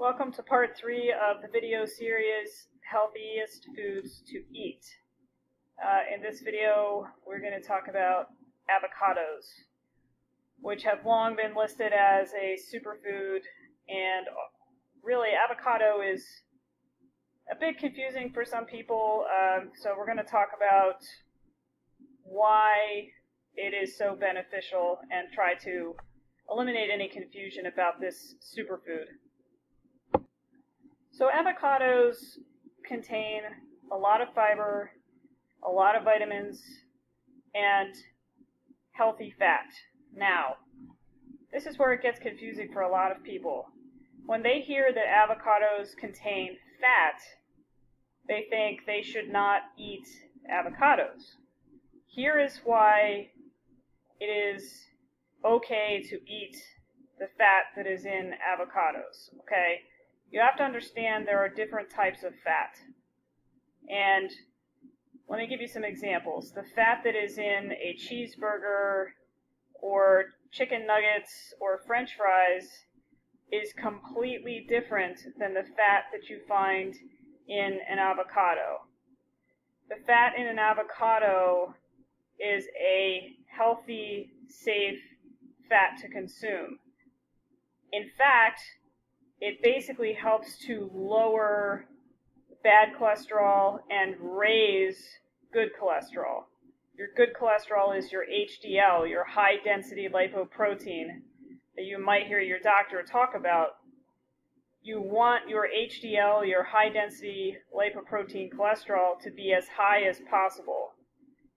Welcome to part 3 of the video series, Healthiest Foods to Eat. In this video, we're going to talk about avocados, which have long been listed as a superfood, and really avocado is a bit confusing for some people, so we're going to talk about why it is so beneficial and try to eliminate any confusion about this superfood. So avocados contain a lot of fiber, a lot of vitamins, and healthy fat. Now, this is where it gets confusing for a lot of people. When they hear that avocados contain fat, they think they should not eat avocados. Here is why it is okay to eat the fat that is in avocados, okay? You have to understand there are different types of fat. And let me give you some examples. The fat that is in a cheeseburger or chicken nuggets or French fries is completely different than the fat that you find in an avocado. The fat in an avocado is a healthy, safe fat to consume. In fact, it basically helps to lower bad cholesterol and raise good cholesterol. Your good cholesterol is your HDL, your high-density lipoprotein that you might hear your doctor talk about. You want your HDL, your high-density lipoprotein cholesterol, to be as high as possible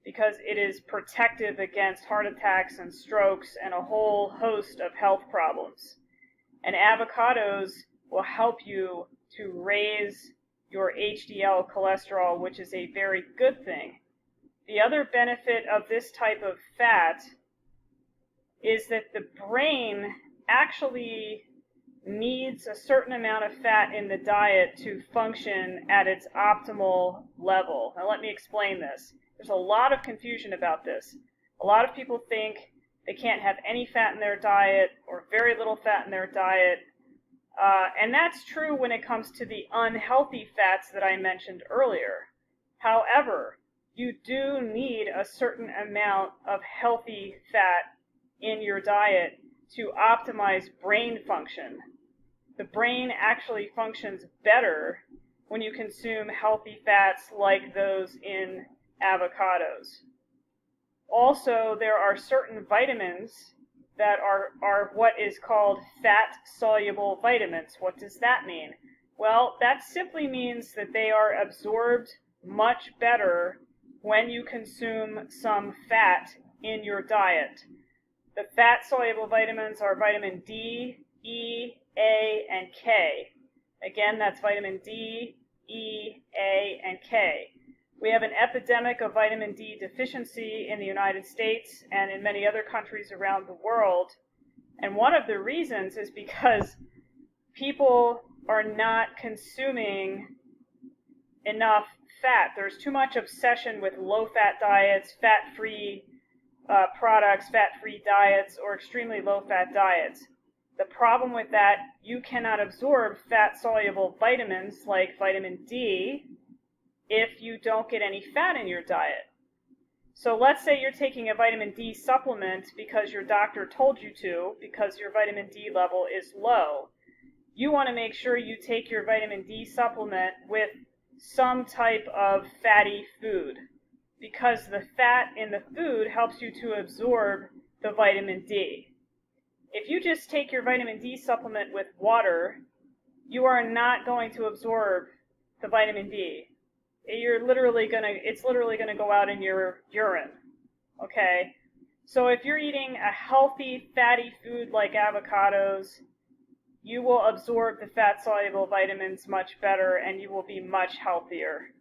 because it is protective against heart attacks and strokes and a whole host of health problems. And avocados will help you to raise your HDL cholesterol, which is a very good thing. The other benefit of this type of fat is that the brain actually needs a certain amount of fat in the diet to function at its optimal level. Now let me explain this. There's a lot of confusion about this. A lot of people think they can't have any fat in their diet or very little fat in their diet. And that's true when it comes to the unhealthy fats that I mentioned earlier. However, you do need a certain amount of healthy fat in your diet to optimize brain function. The brain actually functions better when you consume healthy fats like those in avocados. Also, there are certain vitamins that are what is called fat-soluble vitamins. What does that mean? Well, that simply means that they are absorbed much better when you consume some fat in your diet. The fat-soluble vitamins are vitamin D, E, A, and K. Again, that's vitamin D, E, A, and K. We have an epidemic of vitamin D deficiency in the United States and in many other countries around the world. And one of the reasons is because people are not consuming enough fat. There's too much obsession with low-fat diets, fat-free products, fat-free diets, or extremely low-fat diets. The problem with that, you cannot absorb fat-soluble vitamins like vitamin D if you don't get any fat in your diet. So let's say you're taking a vitamin D supplement because your doctor told you to, because your vitamin D level is low. You want to make sure you take your vitamin D supplement with some type of fatty food, because the fat in the food helps you to absorb the vitamin D. If you just take your vitamin D supplement with water, you are not going to absorb the vitamin D. It's literally gonna go out in your urine, okay? So if you're eating a healthy, fatty food like avocados, you will absorb the fat-soluble vitamins much better and you will be much healthier.